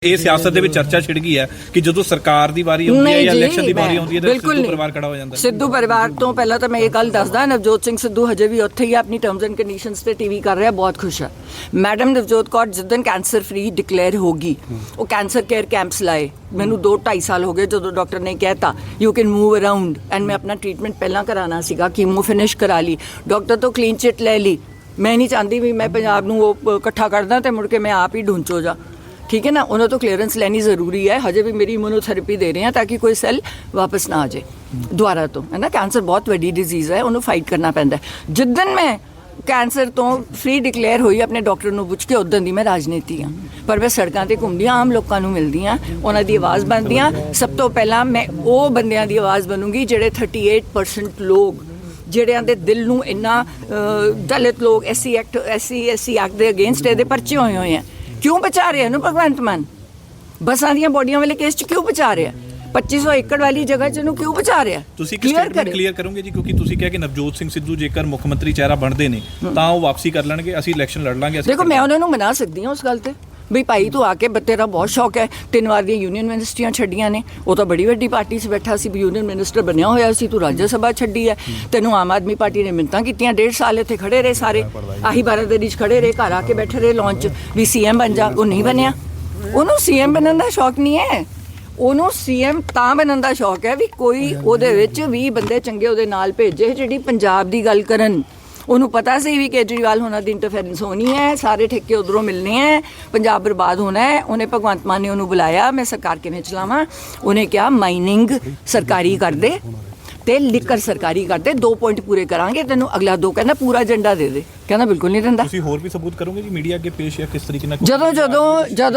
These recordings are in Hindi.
ਇਹ ਸਿਆਸਤ ਦੇ ਵਿੱਚ ਚਰਚਾ ਛਿੜ ਗਈ ਹੈ ਕਿ ਜਦੋਂ ਸਰਕਾਰ ਦੀ ਵਾਰੀ ਆਉਂਦੀ ਹੈ ਜਾਂ ਇਲੈਕਸ਼ਨ ਦੀ ਵਾਰੀ ਆਉਂਦੀ ਹੈ ਤਾਂ ਸਿੱਧੂ ਪਰਿਵਾਰ ਖੜਾ ਹੋ ਜਾਂਦਾ ਹੈ। ਸਿੱਧੂ ਪਰਿਵਾਰ ਤੋਂ ਪਹਿਲਾਂ ਤਾਂ ਮੈਂ ਇਹ ਗੱਲ ਦੱਸਦਾ, ਨਵਜੋਤ ਸਿੰਘ ਸਿੱਧੂ ਹਜੇ ਵੀ ਉੱਥੇ ਹੀ ਆਪਣੀ ਟਰਮਸ ਐਂਡ ਕੰਡੀਸ਼ਨਸ ਤੇ ਟੀਵੀ ਕਰ ਰਿਹਾ, ਬਹੁਤ ਖੁਸ਼ ਹੈ। ਮੈਡਮ ਨਵਜੋਤ ਕੌਰ ਜਿੱਦਣ ਕੈਂਸਰ ਫ੍ਰੀ ਡਿਕਲੇਅਰ ਹੋਗੀ, ਉਹ ਕੈਂਸਰ ਕੇਅਰ ਕੈਂਪਸ ਲਾਏ। ਮੈਨੂੰ 2-2.5 ਸਾਲ ਹੋ ਗਏ ਜਦੋਂ ਡਾਕਟਰ ਨੇ ਕਹਿਤਾ you can move around, and ਮੈਂ ਆਪਣਾ ਟ੍ਰੀਟਮੈਂਟ ਪਹਿਲਾਂ ਕਰਾਉਣਾ ਸੀਗਾ, ਕੀਮੋ ਫਿਨਿਸ਼ ਕਰਾ ਲਈ, ਡਾਕਟਰ ਤੋਂ ਕਲੀਨ ਚਿੱਟ ਲੈ ਲਈ। ਮੈਂ ਨਹੀਂ ਚਾਹੁੰਦੀ ਵੀ ਮੈਂ ਪੰਜਾਬ ਨੂੰ ਉਹ ਇਕੱਠਾ ਕਰਦਾ ਤੇ ਮੁੜ ਕੇ ਮੈਂ ਆਪ ਹੀ ਢੂੰਚੋ ਜਾ, ठीक है ना। उन्होंने तो क्लीयरेंस लेनी ज़रूरी है। हजे भी मेरी इम्यूनोथेरेपी दे रहे हैं ताकि कोई सैल वापस ना आ जाए दोबारा, तो है ना। कैंसर बहुत वड्डी डिजीज़ है, उन्होंने फाइट करना पैंदा है। जिद्दन मैं कैंसर तो फ्री डिकलेयर हुई अपने डॉक्टर ਨੂੰ ਪੁੱਛ ਕੇ, ਉਦੋਂ ਦੀ ਮੈਂ ਰਾਜਨੀਤੀ ਹਾਂ, ਪਰ ਮੈਂ ਸੜਕਾਂ ਤੇ ਘੁੰਮਦੀ ਹਾਂ, ਆਮ ਲੋਕਾਂ ਨੂੰ ਮਿਲਦੀ ਹਾਂ, ਉਹਨਾਂ ਦੀ ਆਵਾਜ਼ ਬਣਦੀ ਹਾਂ। ਸਭ ਤੋਂ ਪਹਿਲਾਂ ਮੈਂ ਉਹ ਬੰਦਿਆਂ ਦੀ ਆਵਾਜ਼ ਬਣੂੰਗੀ ਜਿਹੜੇ 38% ਲੋਕ ਜਿਹੜਿਆਂ ਦੇ ਦਿਲ ਨੂੰ ਇੰਨਾ ਦਲਿਤ ਲੋਕ ਐਸਸੀ ਐਕਟ ਦੇ ਅਗੇਂਸਟ ਇਹਦੇ ਪਰਚੇ ਹੋਏ ਆ। क्यों बचा रहे हैं भगवंत मान? बसां ਦੀਆਂ ਬੋਡੀਆਂ ਵਾਲੇ ਕੇਸ 'ਚ ਕਿਉਂ ਬਚਾ ਰਿਹਾ? 2500 ਏਕੜ ਵਾਲੀ ਜਗ੍ਹਾ 'ਚ ਇਹਨੂੰ ਕਿਉਂ ਬਚਾ ਰਿਹਾ? ਤੁਸੀਂ ਕਲੀਅਰ ਕਰੋਗੇ ਜੀ, ਕਿਉਂਕਿ ਤੁਸੀਂ ਕਿਹਾ ਕਿ ਨਵਜੋਤ ਸਿੰਘ ਸਿੱਧੂ ਜੇਕਰ ਮੁੱਖ ਮੰਤਰੀ ਚਿਹਰਾ ਬਣਦੇ ਨੇ ਤਾਂ ਉਹ ਵਾਪਸੀ ਕਰ ਲੈਣਗੇ, ਅਸੀਂ ਇਲੈਕਸ਼ਨ ਲੜ ਲਾਂਗੇ। ਦੇਖੋ, ਮੈਂ ਉਹਨਾਂ ਨੂੰ ਮਨਾ ਸਕਦੀ ਹਾਂ ਉਸ ਗੱਲ ਤੇ ਵੀ ਭਾਈ ਤੂੰ ਆ ਕੇ, ਤੇਰਾ ਬਹੁਤ ਸ਼ੌਕ ਹੈ, 3 ਵਾਰ ਦੀਆਂ ਯੂਨੀਅਨ ਮਿਨਿਸਟਰੀਆਂ ਛੱਡੀਆਂ ਨੇ, ਉਹ ਤਾਂ ਬੜੀ ਵੱਡੀ ਪਾਰਟੀ 'ਚ ਬੈਠਾ ਸੀ, ਯੂਨੀਅਨ ਮਿਨਿਸਟਰ ਬਣਿਆ ਹੋਇਆ ਸੀ, ਤੂੰ ਰਾਜ ਸਭਾ ਛੱਡੀ ਹੈ, ਤੈਨੂੰ ਆਮ ਆਦਮੀ ਪਾਰਟੀ ਨੇ ਮਿੰਨਤਾਂ ਕੀਤੀਆਂ, 1.5 ਸਾਲ ਇੱਥੇ ਖੜੇ ਰਹੇ, ਸਾਰੇ ਆਹੀ ਬਾਰਾਦਰੀ 'ਚ ਖੜੇ ਰਹੇ, ਘਰ ਆ ਕੇ ਬੈਠੇ ਰਹੇ ਲੌਂਚ ਵੀ ਸੀਐਮ ਬਣ ਜਾ, ਉਹ ਨਹੀਂ ਬਣਿਆ। ਉਹਨੂੰ ਸੀਐਮ ਬਣਨ ਦਾ ਸ਼ੌਕ ਨਹੀਂ ਹੈ, ਉਹਨੂੰ ਸੀਐਮ ਤਾਂ ਬਣਨ ਦਾ ਸ਼ੌਕ ਹੈ ਵੀ ਕੋਈ ਉਹਦੇ ਵਿੱਚ 20 ਬੰਦੇ ਚੰਗੇ ਉਹਦੇ ਨਾਲ ਭੇਜੇ ਜਿਹੜੀ ਪੰਜਾਬ ਦੀ ਗੱਲ ਕਰਨ। ਉਹਨੂੰ ਪਤਾ ਸੀ ਵੀ ਕੇਜਰੀਵਾਲ ਹੋਣਾ ਦੀ ਇੰਟਰਫੇਰੈਂਸ ਹੋਣੀ ਹੈ, ਸਾਰੇ ਠੇਕੇ ਉਧਰੋਂ ਮਿਲਣੇ ਹੈ, ਪੰਜਾਬ ਬਰਬਾਦ ਹੋਣਾ ਹੈ। ਉਹਨੇ ਭਗਵੰਤ ਮਾਨ ਨੇ ਉਹਨੂੰ ਬੁਲਾਇਆ, ਮੈਂ ਸਰਕਾਰ ਕਿਵੇਂ ਚਲਾਵਾਂ? ਉਹਨੇ ਕਿਹਾ ਮਾਈਨਿੰਗ ਸਰਕਾਰੀ ਕਰ ਦੇ ਤੇ ਲਿਕਰ ਸਰਕਾਰੀ ਕਰਦੇ, 2 ਪੁਆਇੰਟ ਪੂਰੇ ਕਰਾਂਗੇ ਤੈਨੂੰ। ਅਗਲਾ 2 ਕਹਿੰਦਾ ਪੂਰਾ ਏਜੰਡਾ ਦੇ ਦੇ, ਕਹਿੰਦਾ ਬਿਲਕੁਲ ਨਹੀਂ ਦਿੰਦਾ। ਤੁਸੀਂ ਹੋਰ ਵੀ ਸਬੂਤ ਕਰੋਗੇ ਜੀ ਮੀਡੀਆ ਅੱਗੇ ਪੇਸ਼, ਜਾਂ ਕਿਸ ਤਰੀਕੇ ਨਾਲ?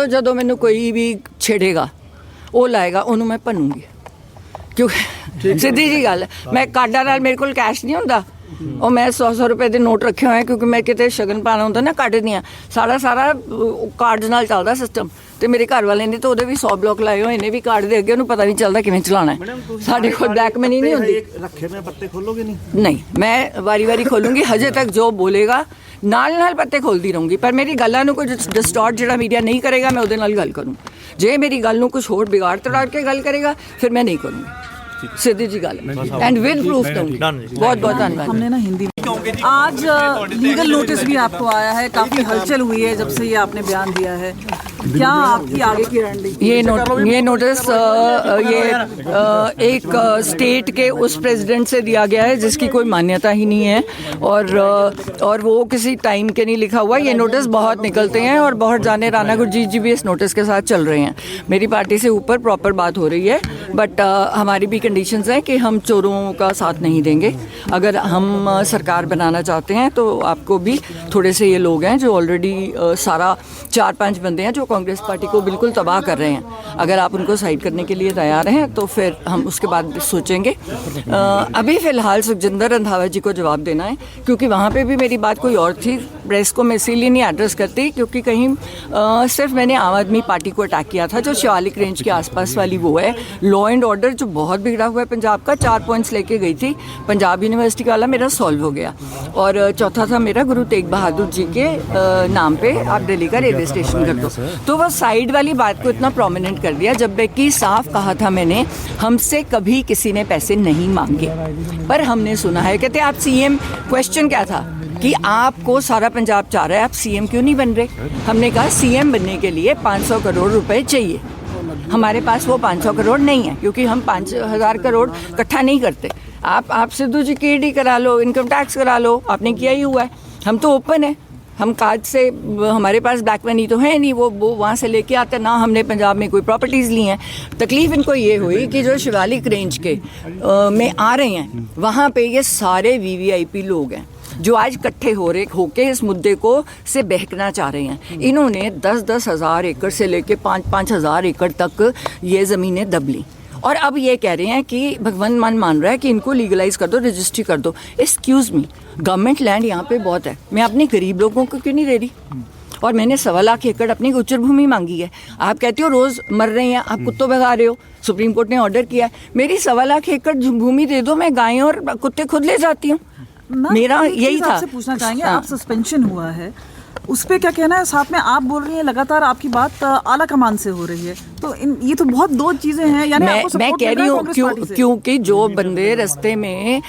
ਜਦੋਂ ਮੈਨੂੰ ਕੋਈ ਵੀ ਛੇੜੇਗਾ, ਉਹ ਲਾਏਗਾ, ਉਹਨੂੰ ਮੈਂ ਭੰਨੂੰਗੀ। ਕਿਉਂਕਿ ਸਿੱਧੀ ਜੀ ਗੱਲ, ਮੈਂ ਕਾਰਡਾਂ ਨਾਲ, ਮੇਰੇ ਕੋਲ ਕੈਸ਼ ਨਹੀਂ ਹੁੰਦਾ, ਉਹ ਮੈਂ 100 ਰੁਪਏ ਦੇ ਨੋਟ ਰੱਖੇ ਹੋਏ, ਕਿਉਂਕਿ ਮੈਂ ਕਿਤੇ ਸ਼ਗਨ ਪਾਣਾ ਹੁੰਦਾ ਨਾ, ਕੱਢਦੀਆਂ ਸਾਰਾ ਕਾਰਡਸ ਨਾਲ ਚੱਲਦਾ ਸਿਸਟਮ। ਤੇ ਮੇਰੇ ਘਰ ਵਾਲੇ ਨੇ ਤਾਂ ਉਹਦੇ ਵੀ 100 ਬਲੌਕ ਲਾਏ ਹੋਏ ਨੇ ਵੀ ਕਾਰਡ ਦੇ ਅੱਗੇ, ਉਹਨੂੰ ਪਤਾ ਨਹੀਂ ਚੱਲਦਾ ਕਿਵੇਂ ਚਲਾਉਣਾ ਹੈ। ਸਾਡੇ ਕੋਲ ਬਲੈਕ ਮਨੀ ਨਹੀਂ ਹੁੰਦੀ। ਰੱਖੇ ਮੈਂ ਪੱਤੇ ਖੋਲੋਗੇ ਨਹੀਂ? ਨਹੀਂ, ਮੈਂ ਵਾਰੀ ਖੋਲੂੰਗੀ। ਹਜੇ ਤੱਕ ਜੋ ਬੋਲੇਗਾ ਨਾਲ ਪੱਤੇ ਖੋਲਦੀ ਰਹੂੰਗੀ, ਪਰ ਮੇਰੀ ਗੱਲਾਂ ਨੂੰ ਕੋਈ ਡਿਸਟੋਰਟ ਜਿਹੜਾ ਮੀਡੀਆ ਨਹੀਂ ਕਰੇਗਾ, ਮੈਂ ਉਹਦੇ ਨਾਲ ਗੱਲ ਕਰੂੰ। ਜੇ ਮੇਰੀ ਗੱਲ ਨੂੰ ਕੁਝ ਹੋਰ ਵਿਗਾੜ ਤੜਾੜ ਕੇ ਗੱਲ ਕਰੇਗਾ, ਫਿਰ ਮੈਂ ਨਹੀਂ ਕਰੂੰਗੀ। सीधी जी गल एंड विद प्रूफ दूंगी। बहुत धन्यवाद। हमने ना हिंदी आज लीगल नोटिस भी आपको आया है, काफी हलचल हुई है जब से ये आपने बयान दिया है, क्या आपकी आगे की रणनीति? ये नोटिस एक स्टेट के उस प्रेसिडेंट से दिया गया है जिसकी कोई मान्यता ही नहीं है, और वो किसी टाइम के नहीं लिखा हुआ। ये नोटिस बहुत निकलते हैं और बहुत जाने, राणा गुरजीत जी भी इस नोटिस के साथ चल रहे हैं। मेरी पार्टी से ऊपर प्रॉपर बात हो रही है, बट हमारी भी कंडीशंस हैं कि हम चोरों का साथ नहीं देंगे। अगर हम सरकार बनाना चाहते हैं तो आपको भी थोड़े से ये लोग हैं जो ऑलरेडी सारा 4-5 बंदे हैं जो कांग्रेस पार्टी को बिल्कुल तबाह कर रहे हैं। अगर आप उनको साइड करने के लिए तैयार हैं तो फिर हम उसके बाद सोचेंगे। अभी फ़िलहाल सुखजिंदर रंधावा जी को जवाब देना है, क्योंकि वहाँ पे भी मेरी बात कोई और थी। प्रेस को मैं इसीलिए नहीं एड्रेस करती क्योंकि कहीं सिर्फ मैंने आम आदमी पार्टी को अटैक किया था, जो शिवालिक रेंज के आसपास वाली वो है। लॉ एंड ऑर्डर जो बहुत बिगड़ा हुआ है पंजाब का, 4 पॉइंट्स लेके गई थी, पंजाब यूनिवर्सिटी वाला मेरा सॉल्व हो गया। और चौथा था मेरा गुरु तेग बहादुर जी के नाम पे आप दिल्ली का रेलवे स्टेशन कर दो। तो वह साइड वाली बात को इतना प्रोमिनेंट कर दिया, जबकि साफ कहा था मैंने, हमसे कभी किसी ने पैसे नहीं मांगे, पर हमने सुना है। कहते आप सीएम, क्वेश्चन क्या था कि आपको सारा पंजाब चाह रहा है, आप सीएम क्यों नहीं बन रहे? हमने कहा सीएम बनने के लिए 500 करोड़ रुपए चाहिए, हमारे पास वो 500 करोड़ नहीं है, क्योंकि हम 5000 करोड़ इकट्ठा नहीं करते। आप सिद्धू जी की ईडी करा लो, इनकम टैक्स करा लो, आपने किया ही हुआ है। हम तो ओपन है, हम कार्ड से, हमारे पास ब्लैक मनी तो है नहीं, वो वहाँ से लेके आते ना, हमने पंजाब में कोई प्रॉपर्टीज़ ली हैं। तकलीफ इनको ये हुई कि जो शिवालिक रेंज के में आ रहे हैं, वहाँ पे ये सारे VVIP लोग हैं जो आज इकट्ठे होके इस मुद्दे को से बहकना चाह रहे हैं। इन्होंने 10-10 हज़ार एकड़ से लेके 5-5 हज़ार एकड़ तक ये ज़मीनें दब ली, और अब ये कह रहे हैं कि भगवंत मान रहा है कि इनको लीगलाइज कर दो, रजिस्ट्री कर दो। एक्सक्यूज़ मी, गवर्नमेंट लैंड यहाँ पे बहुत है, मैं अपने गरीब लोगों को क्यों नहीं दे रही? और मैंने 1.25 लाख एकड़ अपनी गुज्जर भूमि मांगी है। आप कहते हो रोज़ मर रहे हैं, आप कुत्तों भगा रहे हो, सुप्रीम कोर्ट ने ऑर्डर किया है, मेरी 1.25 लाख एकड़ भूमि दे दो, मैं गायें और कुत्ते खुद ले जाती हूँ। मेरा यही था। पूछना चाहेंगे, आप सस्पेंशन हुआ है, उस पर क्या कहना है? साथ में आप बोल रही हैं लगातार आपकी बात आला कमान से हो रही है, तो ये तो बहुत दो चीजें हैं। यानी आपको मैं support कह मिल रही रहा है हूँ कांग्रेस पार्टी से? क्योंकि जो बंदे रास्ते में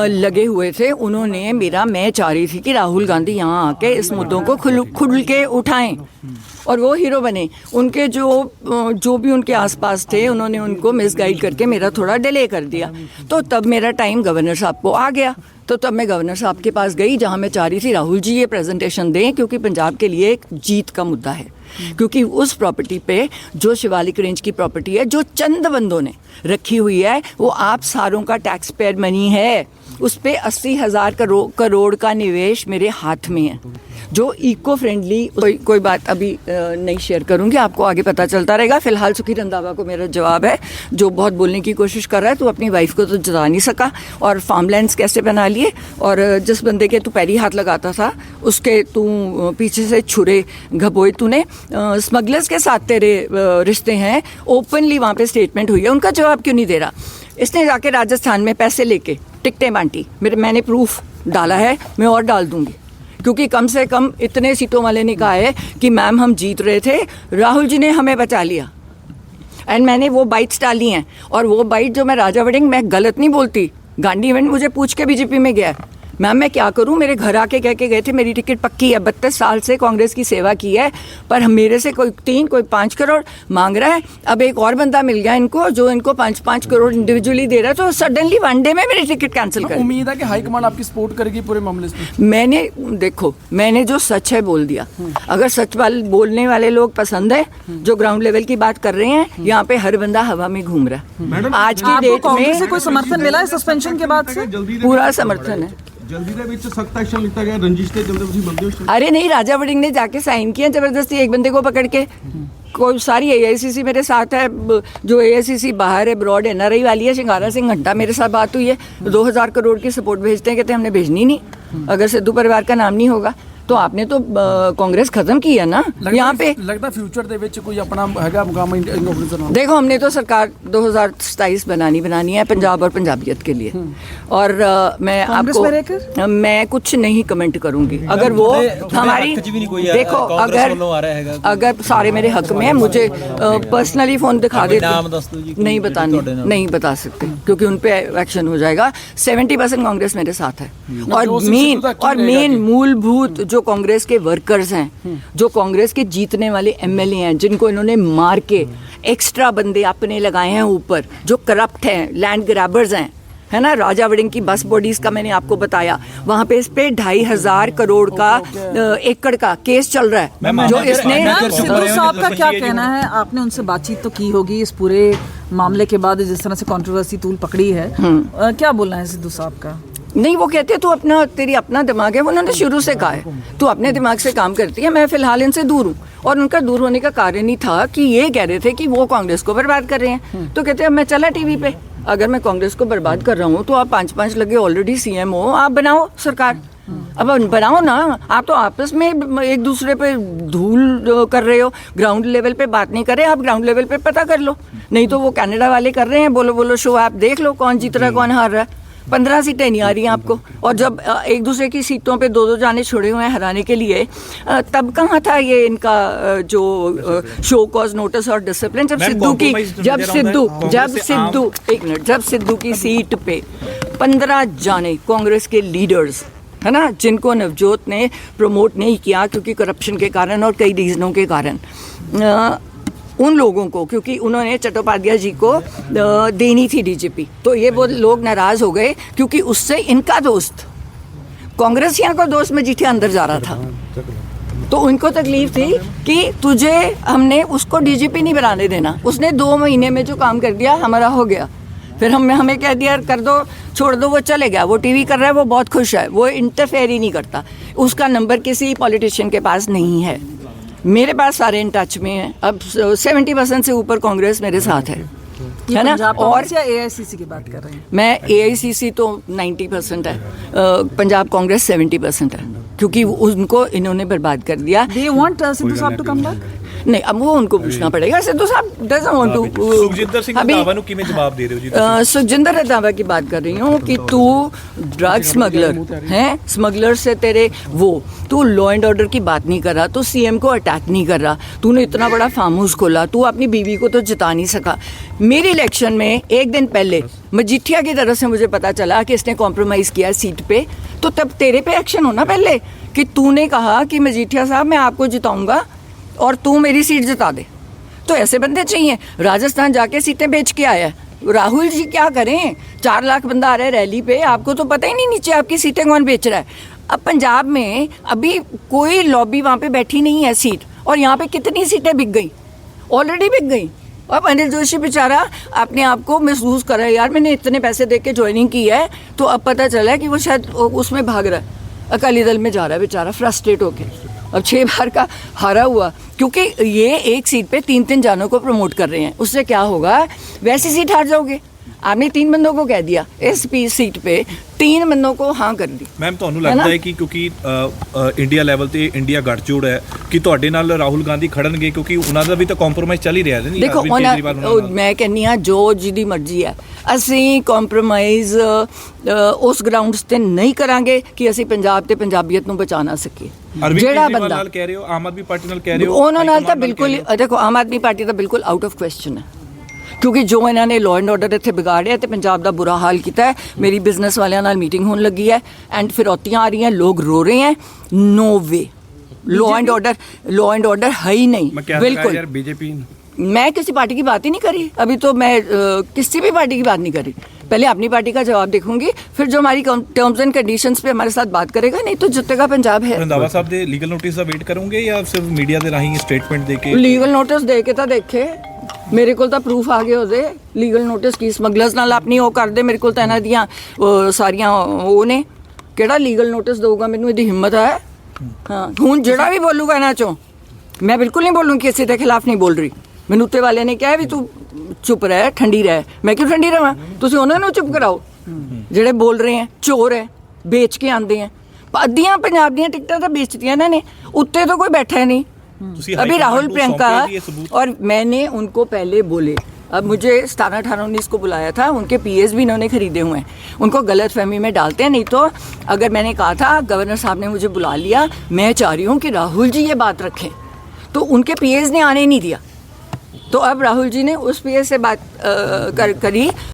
लगे हुए थे उन्होंने मैं चाह रही थी कि राहुल गांधी यहाँ आके इस मुद्दों को खुल के उठाएं और वो हीरो बने। उनके जो भी उनके आसपास थे उन्होंने उनको मिसगाइड करके मेरा थोड़ा डिले कर दिया। तो तब मेरा टाइम गवर्नर साहब को आ गया, तो तब मैं गवर्नर साहब के पास गई जहां मैं चाह रही थी राहुल जी ये प्रेजेंटेशन दें, क्योंकि पंजाब के लिए एक जीत का मुद्दा है। क्योंकि उस प्रॉपर्टी पे जो शिवालिक रेंज की प्रॉपर्टी है जो चंद बंदों ने रखी हुई है, वो आप सारों का टैक्स पेयर मनी है। उस पे 80,000 करोड़ का निवेश मेरे हाथ में है, जो इको फ्रेंडली। कोई बात अभी नहीं शेयर करूंगी, आपको आगे पता चलता रहेगा। फिलहाल सुखी रंधावा को मेरा जवाब है, जो बहुत बोलने की कोशिश कर रहा है, तू अपनी वाइफ को तो जता नहीं सका और फार्मलैंड्स कैसे बना लिए, और जिस बंदे के तू पैरी हाथ लगाता था उसके तू पीछे से छुरे घबोए तूने। स्मगलर्स के साथ तेरे रिश्ते हैं, ओपनली वहाँ पे स्टेटमेंट हुई है, उनका जवाब क्यों नहीं दे रहा? इसने जाके राजस्थान में पैसे लेके टिकटें बांटी, मैंने प्रूफ डाला है, मैं और डाल दूंगी, क्योंकि कम से कम इतने सीटों वाले ने कहा है कि मैम हम जीत रहे थे, राहुल जी ने हमें बचा लिया। एंड मैंने वो बाइट्स डाली हैं, और वो बाइट जो मैं राजा वड़िंग, मैं गलत नहीं बोलती, गांधी इवेंट मुझे पूछ के बीजेपी में गया, मैम मैं क्या करूं, मेरे घर आके कह के गए थे मेरी टिकट पक्की है, 32 साल से कांग्रेस की सेवा की है, पर मेरे से कोई 3 कोई 5 करोड़ मांग रहा है। अब एक और बंदा मिल गया इनको जो इनको 5-5 करोड़ इंडिविजुअली दे रहा है, तो सडनली वन डे में मेरी टिकट कैंसिल कर। उम्मीद है कि हाईकमान आपकी सपोर्ट करेगी पूरे मामले में। मैंने जो सच है बोल दिया। अगर सच बोलने वाले लोग पसंद है, जो ग्राउंड लेवल की बात कर रहे हैं, यहाँ पे हर बंदा हवा में घूम रहा है। आज की आपको डेट कांग्रेस से में कोई समर्थन मिला है सस्पेंशन के बाद से? पूरा समर्थन है। जल्दी ਦੇ ਵਿੱਚ सख्त एक्शन लिया गया, रंजिश के चलते ਤੁਸੀਂ ਬੰਦੇ ਹੋ। अरे नहीं, राजा वड़िंग ने जाके साइन किया जबरदस्ती एक बंदे को पकड़ के। कोई सारी AICC मेरे साथ है, जो AICC बाहर है, ब्रॉड NRI वाली है, शिंगारा सिंह घंटा मेरे साथ बात हुई है, 2000 करोड़ की सपोर्ट भेजते हैं, कहते हैं हमने भेजनी नहीं अगर सिद्धू परिवार का नाम नहीं होगा। तो आपने तो कांग्रेस खत्म की है ना यहाँ पे। लगता फ्यूचर ਦੇ ਵਿੱਚ ਕੋਈ ਆਪਣਾ ਹੈਗਾ ਮੁਕਾਮ ਇਨੋਗ੍ਰੇਸ਼ਨ ਨਾਲ। देखो, हमने तो सरकार 2027 बनानी है पंजाब और पंजाबियत के लिए, और मैं कांग्रेस में आपको मैं कुछ नहीं कमेंट करूंगी। अगर वो हमारी देखो, अगर सारे मेरे हक में है, मुझे पर्सनली फोन दिखा देते, नहीं बताने, नहीं बता सकते, क्योंकि उन पे एक्शन हो जाएगा। 70% कांग्रेस मेरे साथ है, और मेन मूलभूत जो कांग्रेस के वर्कर्स हैं, जो कांग्रेस के जीतने वाले MLA हैं, जिनको इन्होंने मार के एक्स्ट्रा बंदे अपने लगाए हैं ऊपर, जो करप्ट हैं, लैंड ग्रैबर्स हैं, है ना। राजा वड़िंग की बस बॉडीज का मैंने आपको बताया, वहां पे इस पे 2,500 करोड़ का एकड़ का केस चल रहा है, जो इसने। सिद्धू साहब का क्या कहना है? आपने उनसे बातचीत तो की होगी इस पूरे मामले के बाद, जिस तरह से कंट्रोवर्सी तूल पकड़ी है, क्या बोलना है सिद्धू साहब का? नहीं, वो कहते हैं तू तेरी अपना दिमाग है, उन्होंने शुरू से कहा है तू अपने दिमाग से काम करती है। मैं फिलहाल इनसे दूर हूँ, और उनका दूर होने का कारण ही था कि ये कह रहे थे कि वो कांग्रेस को बर्बाद कर रहे हैं। तो कहते हैं मैं चला टीवी पे, अगर मैं कांग्रेस को बर्बाद कर रहा हूँ तो आप 5-5 लगे ऑलरेडी CM हो, आप बनाओ सरकार, अब बनाओ ना। आप तो आपस में एक दूसरे पे धूल कर रहे हो, ग्राउंड लेवल पे बात नहीं कर रहे, आप ग्राउंड लेवल पे पता कर लो। नहीं तो वो कनाडा वाले कर रहे हैं, बोलो शो, आप देख लो कौन जीत रहा है कौन हार रहा है। 15 सीटें नहीं आ रही हैं आपको, और जब एक दूसरे की सीटों पे 2-2 जाने छोड़े हुए हैं हराने के लिए, तब कहाँ था ये इनका जो शो कॉज नोटिस और डिसिप्लिन? जब सिद्धू की सीट पे 15 जाने कांग्रेस के लीडर्स, है ना, जिनको नवजोत ने प्रमोट नहीं किया क्योंकि करप्शन के कारण और कई रीजनों के कारण, उन लोगों को, क्योंकि उन्होंने चट्टोपाध्याय जी को देनी थी DGP, तो ये वो लोग नाराज हो गए, क्योंकि उससे इनका दोस्त कांग्रेसियों का दोस्त मजीठिया अंदर जा रहा था, तो उनको तकलीफ थी कि तुझे हमने उसको DGP नहीं बनाने देना। उसने 2 महीने में जो काम कर दिया हमारा हो गया, फिर हमें कह दिया कर दो, छोड़ दो, वो चले गया, वो टीवी कर रहा है, वो बहुत खुश है, वो इंटरफेयर ही नहीं करता, उसका नंबर किसी पॉलिटिशियन के पास नहीं है। मेरे पास सारे इन टच में हैं। अब 70% से ऊपर कांग्रेस मेरे साथ है ना। और AICC की बात कर रहे हैं? मैं AICC तो 90% है, पंजाब कांग्रेस 70% है, क्योंकि उनको इन्होंने बर्बाद कर दिया। They want सिद्धू साहब to come back? नहीं, अब वो उनको पूछना पड़ेगा। सिद्धू साहब doesn't want to Sukhjinder Singh Randhawa ਨੂੰ ਕਿਵੇਂ ਜਵਾਬ ਦੇ ਰਹੇ ਹੋ ਜੀ ਤੁਸੀਂ? सुखजिंदर रंधावा की बात कर रही हूँ कि तू ड्रग स्मगलर है, स्मगलर से तेरे वो, तू लॉ एंड ऑर्डर की बात नहीं कर रहा, तू सीएम को अटैक नहीं कर रहा, तूने इतना बड़ा फार्म हाउस खोला, तू अपनी बीवी को तो जिता नहीं सका। मेरे इलेक्शन में एक दिन पहले मजीठिया की तरफ से मुझे पता चला कि इसने कॉम्प्रोमाइज़ किया सीट पे, तो तब तेरे पे एक्शन होना पहले कि तूने कहा कि मजीठिया साहब मैं आपको जिताऊंगा और तू मेरी सीट जिता दे। तो ऐसे बंदे चाहिए। राजस्थान जाके सीटें बेच के आया है। राहुल जी क्या करें, 4 लाख बंदा आ रहा है रैली पे, आपको तो पता ही नहीं नीचे आपकी सीटें कौन बेच रहा है। अब पंजाब में अभी कोई लॉबी वहाँ पे बैठी नहीं है सीट, और यहाँ पे कितनी सीटें बिक गई, ऑलरेडी बिक गई। अब अनिल जोशी बेचारा अपने आप को महसूस कर रहा है, यार मैंने इतने पैसे दे के ज्वाइनिंग की है, तो अब पता चला है कि वो शायद उसमें भाग रहा है, अकाली दल में जा रहा है बेचारा फ्रस्ट्रेट होके। अब 6 बार का हारा हुआ, क्योंकि ये एक सीट पे 3-3 जानों को प्रमोट कर रहे हैं। उससे क्या होगा, वैसी सीट हार जाओगे। आपने 3 बंदों को कह दिया, इस सीट पे 3 बंदों को हाँ कर दी। ਮੈਮ ਤੁਹਾਨੂੰ ਲੱਗਦਾ ਹੈ ਕਿ ਕਿਉਂਕਿ ਇੰਡੀਆ ਲੈਵਲ ਤੇ ਇੰਡੀਆ ਗੱਠਜੋੜ ਹੈ ਕਿ ਤੁਹਾਡੇ ਨਾਲ ਰਾਹੁਲ ਗਾਂਧੀ ਖੜਨਗੇ, ਕਿਉਂਕਿ ਉਹਨਾਂ ਦਾ ਵੀ ਤਾਂ ਕੰਪਰੋਮਾਈਜ਼ ਚੱਲ ਹੀ ਰਿਹਾ ਹੈ ਨਹੀਂ? ਦੇਖੋ ਮੈਂ ਕਹਿੰਦੀ ਹਾਂ ਜੋ ਜਿਹਦੀ ਮਰਜ਼ੀ ਹੈ, ਅਸੀਂ ਕੰਪਰੋਮਾਈਜ਼ ਉਸ ਗਰਾਊਂਡਸ ਤੇ ਨਹੀਂ ਕਰਾਂਗੇ ਕਿ ਅਸੀਂ ਪੰਜਾਬ ਤੇ ਪੰਜਾਬੀਅਤ ਨੂੰ ਬਚਾ ਨਾ ਸਕੀਏ। ਜਿਹੜਾ ਬੰਦਾ ਨਾਲ ਕਹਿ ਰਹੇ ਹੋ, ਆਮ ਆਦਮੀ ਪਾਰਟੀ ਨਾਲ ਕਹਿ ਰਹੇ ਹੋ, ਉਹਨਾਂ ਨਾਲ ਤਾਂ ਬਿਲਕੁਲ, ਦੇਖੋ ਆਮ ਆਦਮੀ ਪਾਰਟੀ ਤਾਂ ਬਿਲਕੁਲ ਆਊਟ ਆਫ ਕੁਐਸਚਨ ਹੈ, ਕਿਉਂਕਿ ਜੋ ਇਹਨਾਂ ਨੇ ਲਾਅ ਐਂਡ ਆਰਡਰ ਇੱਥੇ ਵਿਗਾੜਿਆ ਤੇ ਪੰਜਾਬ ਦਾ ਬੁਰਾ ਹਾਲ ਕੀਤਾ ਹੈ। ਮੇਰੀ ਬਿਜ਼ਨਸ ਵਾਲਿਆਂ ਨਾਲ ਮੀਟਿੰਗ ਹੋਣ ਲੱਗੀ ਹੈ ਐਂਡ ਫਿਰੌਤੀਆਂ ਆ ਰਹੀਆਂ, ਲੋਕ ਰੋ ਰਹੇ हैं। No way, law and order है ही नहीं, बिल्कुल। बीजेपी मैं किसी पार्टी की बात ही नहीं करी, अभी तो मैं किसी भी पार्टी की बात नहीं करी। पहले अपनी पार्टी का जवाब देखूंगी, फिर जो हमारी टर्म्स एंड कंडीशंस पे हमारे साथ बात करेगा, नहीं तो जितेगा पंजाब है। ਰੰਧਾਵਾ ਸਾਹਿਬ ਦੇ ਲੀਗਲ ਨੋਟਿਸ ਦਾ ਵੇਟ ਕਰੋਗੇ ਜਾਂ ਸਿਰਫ ਮੀਡੀਆ ਦੇ ਰਾਹੀਂ ਸਟੇਟਮੈਂਟ ਦੇ ਕੇ? ਲੀਗਲ ਨੋਟਿਸ ਦੇ ਕੇ ਤਾਂ ਦੇਖੇ, ਮੇਰੇ ਕੋਲ ਤਾਂ ਪ੍ਰੂਫ ਆ ਗਏ ਉਹਦੇ। ਲੀਗਲ ਨੋਟਿਸ ਕੀ ਸਮਗਲਰਸ ਨਾਲ ਆਪਣੀ ਉਹ ਕਰਦੇ, ਮੇਰੇ ਕੋਲ ਤਾਂ ਇਹਨਾਂ ਦੀਆਂ ਸਾਰੀਆਂ ਉਹ ਨੇ। ਕਿਹੜਾ ਲੀਗਲ ਨੋਟਿਸ ਦਊਗਾ ਮੈਨੂੰ, ਇਹਦੀ ਹਿੰਮਤ ਹੈ? ਹਾਂ, ਹੁਣ ਜਿਹੜਾ ਵੀ ਬੋਲੂਗਾ ਇਹਨਾਂ ਚੋਂ, ਮੈਂ ਬਿਲਕੁਲ ਨਹੀਂ ਬੋਲੂੰ, ਕਿਸੇ ਦੇ ਖਿਲਾਫ ਨਹੀਂ ਬੋਲ ਰਹੀ। ਮੈਨੂੰ ਉੱਤੇ ਵਾਲਿਆਂ ਨੇ ਕਿਹਾ ਵੀ ਤੂੰ ਚੁੱਪ ਰਹਿ, ਠੰਡੀ ਰਹਿ। ਮੈਂ ਕਿਉਂ ਠੰਡੀ ਰਹਾਂ? ਤੁਸੀਂ ਉਹਨਾਂ ਨੂੰ ਚੁੱਪ ਕਰਾਓ ਜਿਹੜੇ ਬੋਲ ਰਹੇ ਹੈ, ਚੋਰ ਹੈ, बेच के आते हैं। ਅੱਧੀਆਂ ਪੰਜਾਬ ਦੀਆਂ ਟਿਕਟਾਂ ਤਾਂ बेचतियाँ ਇਹਨਾਂ ਨੇ, ਉੱਤੇ तो कोई बैठा है नहीं। अभी राहुल प्रियंका, और मैंने उनको पहले बोले, अब मुझे 17, 18, 19 को बुलाया था, उनके पीएस भी इन्होंने खरीदे हुए हैं, उनको गलत फहमी में डालते हैं। नहीं तो अगर मैंने कहा था, गवर्नर साहब ने मुझे बुला लिया, मैं चाह रही हूँ कि राहुल जी ये बात रखें, तो उनके पीएस ने आने नहीं दिया। तो अब राहुल जी ने उस पीएस से बात करी